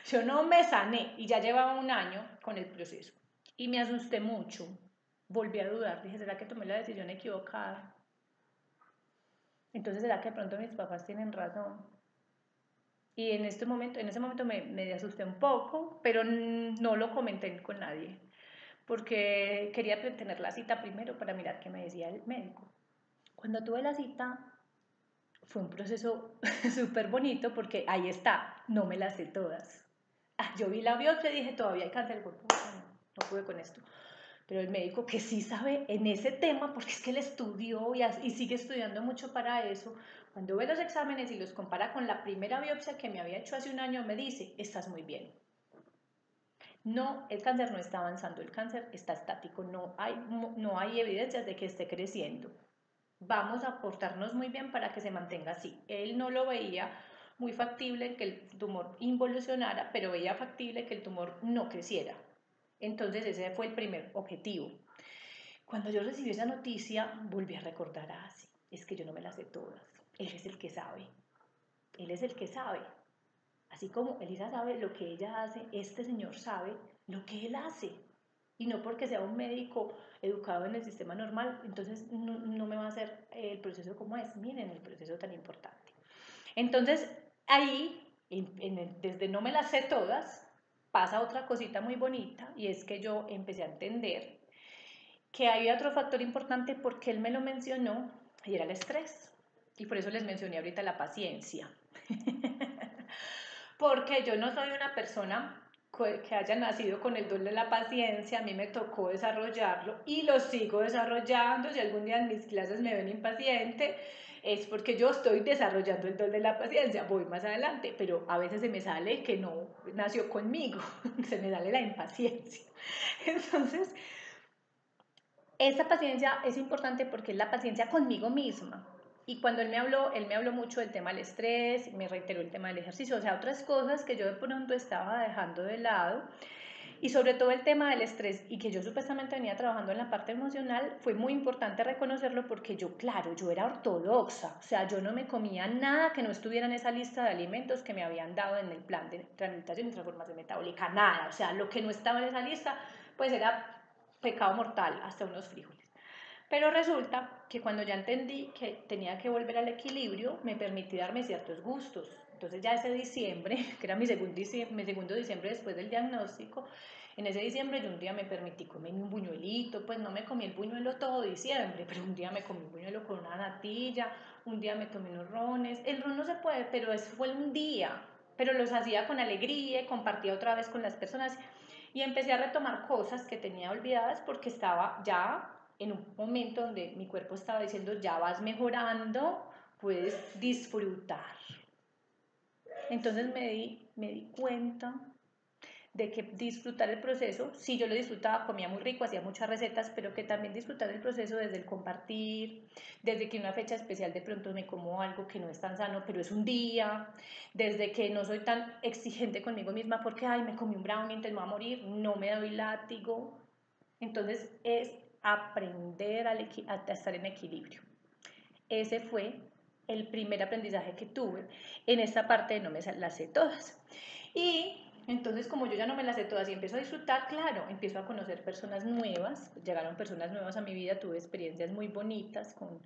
Yo no me sané y ya llevaba 1 año con el proceso. Y me asusté mucho. Volví a dudar. Dije, ¿será que tomé la decisión equivocada? Entonces, ¿será que de pronto mis papás tienen razón? Y en ese momento me asusté un poco, pero no lo comenté con nadie, porque quería tener la cita primero para mirar qué me decía el médico. Cuando tuve la cita, fue un proceso súper bonito porque ahí está, no me las sé todas. Yo vi la biopsia y dije, todavía hay cáncer, no pude con esto. Pero el médico que sí sabe en ese tema, porque es que él estudió y sigue estudiando mucho para eso, cuando ve los exámenes y los compara con la primera biopsia que me había hecho hace 1 año, me dice, estás muy bien. No, el cáncer no está avanzando, el cáncer está estático, no hay evidencias de que esté creciendo. Vamos a portarnos muy bien para que se mantenga así. Él no lo veía muy factible que el tumor involucionara, pero veía factible que el tumor no creciera. Entonces ese fue el primer objetivo. Cuando yo recibí esa noticia, volví a recordar, sí, es que yo no me las sé todas. Él es el que sabe. Él es el que sabe. Así como Elisa sabe lo que ella hace, este señor sabe lo que él hace. Y no porque sea un médico educado en el sistema normal, entonces no me va a hacer el proceso como es. Miren el proceso tan importante. Entonces, ahí, desde no me las sé todas, pasa otra cosita muy bonita y es que yo empecé a entender que había otro factor importante porque él me lo mencionó y era el estrés. Y por eso les mencioné ahorita la paciencia. Porque yo no soy una persona que haya nacido con el don de la paciencia, a mí me tocó desarrollarlo y lo sigo desarrollando. Si algún día en mis clases me ven impaciente, es porque yo estoy desarrollando el don de la paciencia, voy más adelante, pero a veces se me sale que no nació conmigo, se me sale la impaciencia. Entonces, esa paciencia es importante porque es la paciencia conmigo misma. Y cuando él me habló mucho del tema del estrés, me reiteró el tema del ejercicio, o sea, otras cosas que yo de pronto estaba dejando de lado. Y sobre todo el tema del estrés y que yo supuestamente venía trabajando en la parte emocional, fue muy importante reconocerlo porque yo, claro, yo era ortodoxa, o sea, yo no me comía nada que no estuviera en esa lista de alimentos que me habían dado en el plan de tramitación y transformación metabólica, nada, o sea, lo que no estaba en esa lista, pues era pecado mortal, hasta unos frijoles. Pero resulta que cuando ya entendí que tenía que volver al equilibrio, me permití darme ciertos gustos. Entonces ya ese diciembre, que era mi segundo diciembre después del diagnóstico, en ese diciembre yo un día me permití comerme un buñuelito, pues no me comí el buñuelo todo diciembre, pero un día me comí un buñuelo con una natilla, un día me tomé unos rones. El ron no se puede, pero eso fue un día, pero los hacía con alegría, compartía otra vez con las personas y empecé a retomar cosas que tenía olvidadas porque estaba ya en un momento donde mi cuerpo estaba diciendo, ya vas mejorando, puedes disfrutar. Entonces me di cuenta de que disfrutar el proceso, sí, yo lo disfrutaba, comía muy rico, hacía muchas recetas, pero que también disfrutar el proceso desde el compartir, desde que una fecha especial de pronto me como algo que no es tan sano, pero es un día, desde que no soy tan exigente conmigo misma porque, ay, me comí un brownie, entonces me voy a morir, no me doy látigo. Entonces es aprender a estar en equilibrio. Ese fue el primer aprendizaje que tuve en esta parte de no me las sé todas. Y Entonces, como yo ya no me las sé todas y empiezo a disfrutar, claro, empiezo a conocer personas nuevas, llegaron personas nuevas a mi vida, tuve experiencias muy bonitas con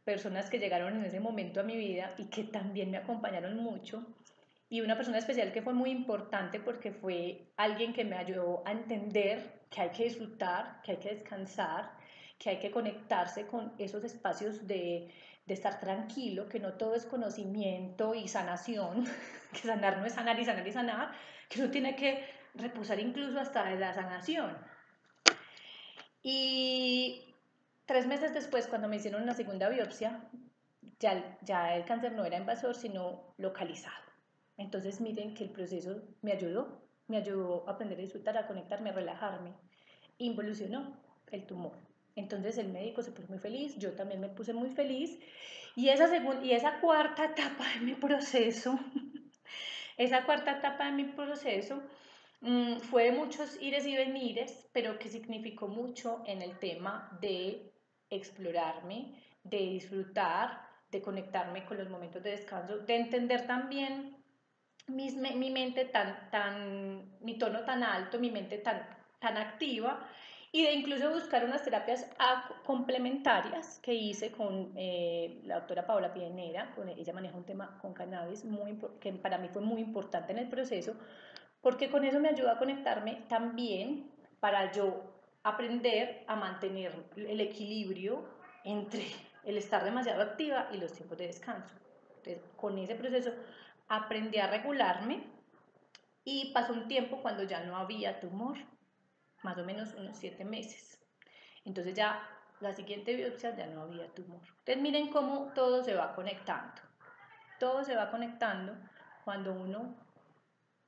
personas que llegaron en ese momento a mi vida y que también me acompañaron mucho. Y una persona especial que fue muy importante porque fue alguien que me ayudó a entender que hay que disfrutar, que hay que descansar, que hay que conectarse con esos espacios de estar tranquilo, que no todo es conocimiento y sanación, que sanar no es sanar y sanar y sanar, que uno tiene que reposar incluso hasta de la sanación. Y 3 meses después, cuando me hicieron una segunda biopsia, ya el cáncer no era invasor, sino localizado. Entonces miren que el proceso me ayudó a aprender a disfrutar, a conectarme, a relajarme. Involucionó el tumor. Entonces el médico se puso muy feliz, yo también me puse muy feliz. Y esa cuarta etapa de mi proceso, esa cuarta etapa de mi proceso fue de muchos ires y venires, pero que significó mucho en el tema de explorarme, de disfrutar, de conectarme con los momentos de descanso, de entender también mi mente mi tono tan alto, mi mente tan activa, y de incluso buscar unas terapias complementarias que hice con la doctora Paola Piednera. Ella maneja un tema con cannabis que para mí fue muy importante en el proceso, porque con eso me ayuda a conectarme también para yo aprender a mantener el equilibrio entre el estar demasiado activa y los tiempos de descanso. Entonces, con ese proceso aprendí a regularme y pasó un tiempo cuando ya no había tumor, más o menos unos 7 meses. Entonces ya la siguiente biopsia ya no había tumor. Entonces miren cómo todo se va conectando. Todo se va conectando cuando uno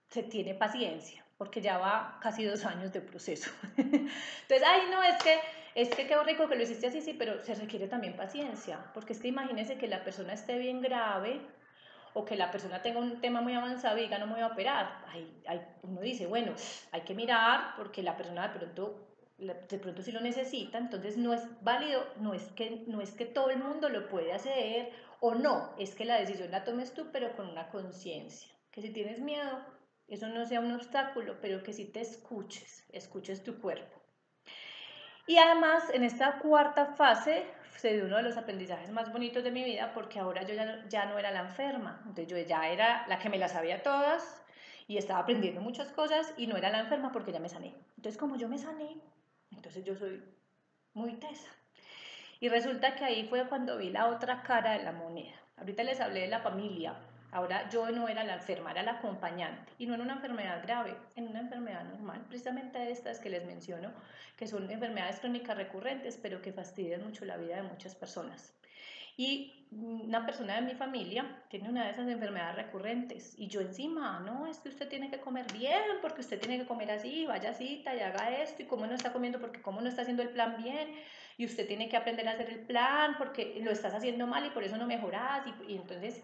se tiene paciencia, porque ya va casi 2 años de proceso. Entonces, ay, no, es que qué rico que lo hiciste así, sí, pero se requiere también paciencia, porque es que imagínense que la persona esté bien grave o que la persona tenga un tema muy avanzado y diga no me voy a operar. Uno dice, bueno, hay que mirar porque la persona de pronto sí lo necesita, entonces no es válido, no es que todo el mundo lo puede hacer o no, es que la decisión la tomes tú, pero con una conciencia, que si tienes miedo, eso no sea un obstáculo, pero que si te escuches tu cuerpo. Y además, en esta cuarta fase se dio uno de los aprendizajes más bonitos de mi vida, porque ahora yo ya no era la enferma, entonces yo ya era la que me las sabía todas y estaba aprendiendo muchas cosas y no era la enferma porque ya me sané. Entonces, como yo me sané, entonces yo soy muy tesa. Y resulta que ahí fue cuando vi la otra cara de la moneda. Ahorita les hablé de la familia. Ahora yo no era la enferma, era la acompañante. Y no en una enfermedad grave, en una enfermedad normal. Precisamente estas que les menciono, que son enfermedades crónicas recurrentes, pero que fastidian mucho la vida de muchas personas. Y una persona de mi familia tiene una de esas enfermedades recurrentes. Y yo encima, no, es que usted tiene que comer bien, porque usted tiene que comer así, vaya a cita y haga esto. Y cómo no está comiendo, porque cómo no está haciendo el plan bien. Y usted tiene que aprender a hacer el plan, porque lo estás haciendo mal y por eso no mejorás. Y entonces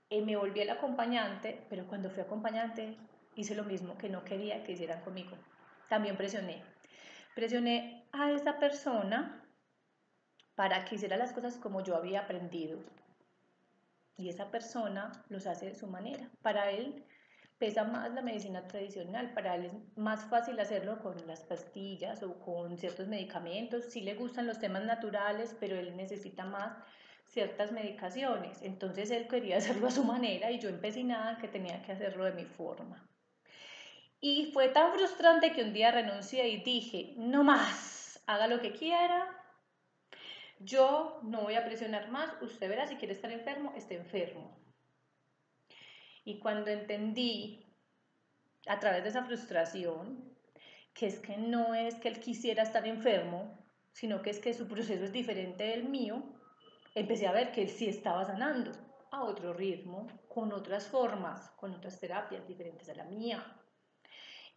me volví el acompañante, pero cuando fui acompañante hice lo mismo que no quería que hicieran conmigo. También presioné a esa persona para que hiciera las cosas como yo había aprendido. Y esa persona los hace de su manera. Para él pesa más la medicina tradicional, para él es más fácil hacerlo con las pastillas o con ciertos medicamentos. Sí le gustan los temas naturales, pero él necesita más ciertas medicaciones. Entonces él quería hacerlo a su manera y yo empecinada que tenía que hacerlo de mi forma. Y fue tan frustrante que un día renuncié y dije, no más, haga lo que quiera, yo no voy a presionar más, usted verá si quiere estar enfermo, esté enfermo. Y cuando entendí, a través de esa frustración, que es que no es que él quisiera estar enfermo, sino que es que su proceso es diferente del mío, empecé a ver que él sí estaba sanando a otro ritmo, con otras formas, con otras terapias diferentes a la mía.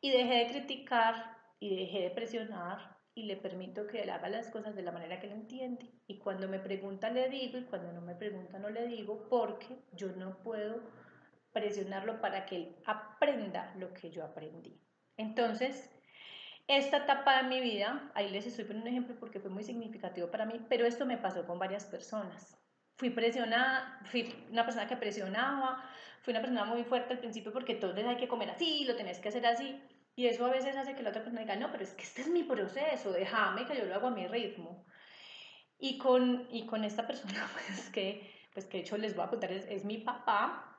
Y dejé de criticar y dejé de presionar y le permito que él haga las cosas de la manera que él entiende. Y cuando me pregunta le digo y cuando no me pregunta no le digo, porque yo no puedo presionarlo para que él aprenda lo que yo aprendí. Entonces, esta etapa de mi vida, ahí les estoy poniendo un ejemplo porque fue muy significativo para mí, pero esto me pasó con varias personas. fui presionada, fui una persona que presionaba, fui una persona muy fuerte al principio porque entonces hay que comer así, lo tenés que hacer así. Y eso a veces hace que la otra persona diga, no, pero es que este es mi proceso, déjame que yo lo hago a mi ritmo. Y con esta persona, pues que de hecho les voy a contar, es mi papá.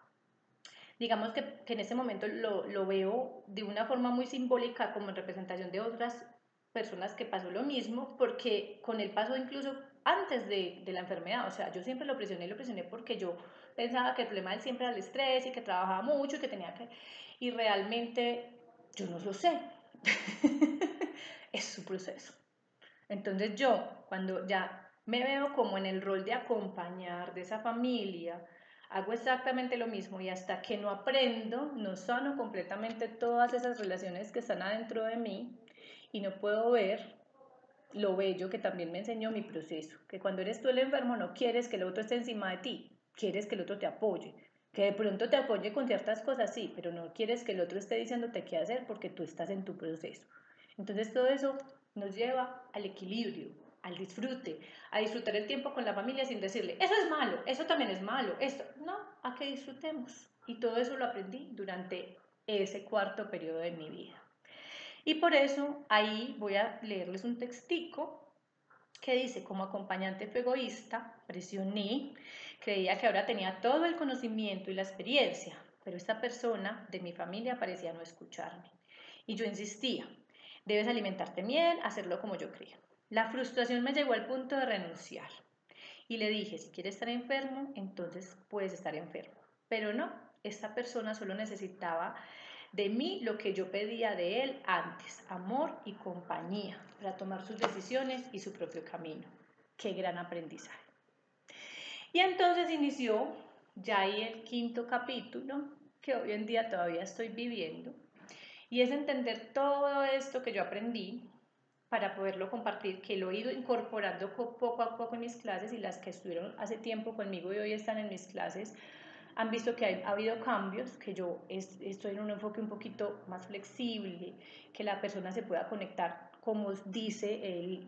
Digamos que en este momento lo veo de una forma muy simbólica como en representación de otras personas que pasó lo mismo, porque con él pasó incluso antes de la enfermedad. O sea, yo siempre lo presioné porque yo pensaba que el problema de él siempre era el estrés y que trabajaba mucho y que tenía que... Y realmente yo no lo sé. Es su proceso. Entonces yo, cuando ya me veo como en el rol de acompañar de esa familia, hago exactamente lo mismo y hasta que no aprendo, no sano completamente todas esas relaciones que están adentro de mí y no puedo ver lo bello que también me enseñó mi proceso, que cuando eres tú el enfermo no quieres que el otro esté encima de ti, quieres que el otro te apoye, que de pronto te apoye con ciertas cosas, sí, pero no quieres que el otro esté diciéndote qué hacer porque tú estás en tu proceso. Entonces todo eso nos lleva al equilibrio, al disfrute, a disfrutar el tiempo con la familia sin decirle, eso es malo, eso también es malo, esto, no, a que disfrutemos. Y todo eso lo aprendí durante ese cuarto periodo de mi vida. Y por eso ahí voy a leerles un textico que dice, como acompañante fue egoísta, presioné, creía que ahora tenía todo el conocimiento y la experiencia, pero esta persona de mi familia parecía no escucharme. Y yo insistía, debes alimentarte bien, hacerlo como yo creo. La frustración me llegó al punto de renunciar. Y le dije, si quieres estar enfermo, entonces puedes estar enfermo. Pero no, esta persona solo necesitaba de mí lo que yo pedía de él antes, amor y compañía, para tomar sus decisiones y su propio camino. Qué gran aprendizaje. Y entonces inició ya ahí el quinto capítulo, que hoy en día todavía estoy viviendo, y es entender todo esto que yo aprendí para poderlo compartir, que lo he ido incorporando poco a poco en mis clases, y las que estuvieron hace tiempo conmigo y hoy están en mis clases han visto que ha habido cambios, que yo estoy en un enfoque un poquito más flexible, que la persona se pueda conectar, como dice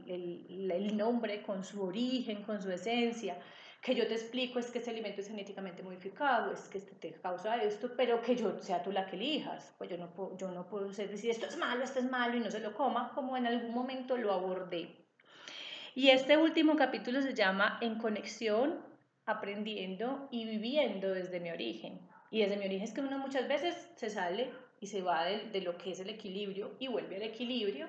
el nombre, con su origen, con su esencia, que yo te explico es que este alimento es genéticamente modificado, es que este te causa esto, pero que yo sea tú la que elijas. Pues yo no puedo decir esto es malo y no se lo coma, como en algún momento lo abordé. Y este último capítulo se llama En conexión, aprendiendo y viviendo desde mi origen. Y desde mi origen es que uno muchas veces se sale y se va de lo que es el equilibrio y vuelve al equilibrio,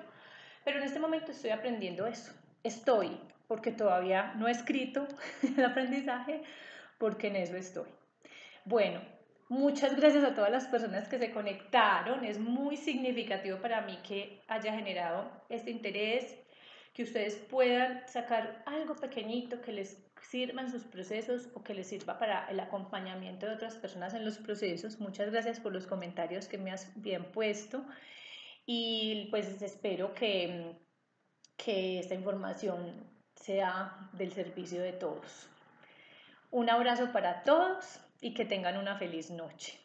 pero en este momento estoy aprendiendo eso. Estoy, porque todavía no he escrito el aprendizaje, porque en eso estoy. Bueno, muchas gracias a todas las personas que se conectaron. Es muy significativo para mí que haya generado este interés, que ustedes puedan sacar algo pequeñito que les sirva en sus procesos o que les sirva para el acompañamiento de otras personas en los procesos. Muchas gracias por los comentarios que me has bien puesto y pues espero que esta información sea del servicio de todos. Un abrazo para todos y que tengan una feliz noche.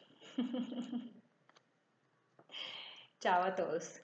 Chao a todos.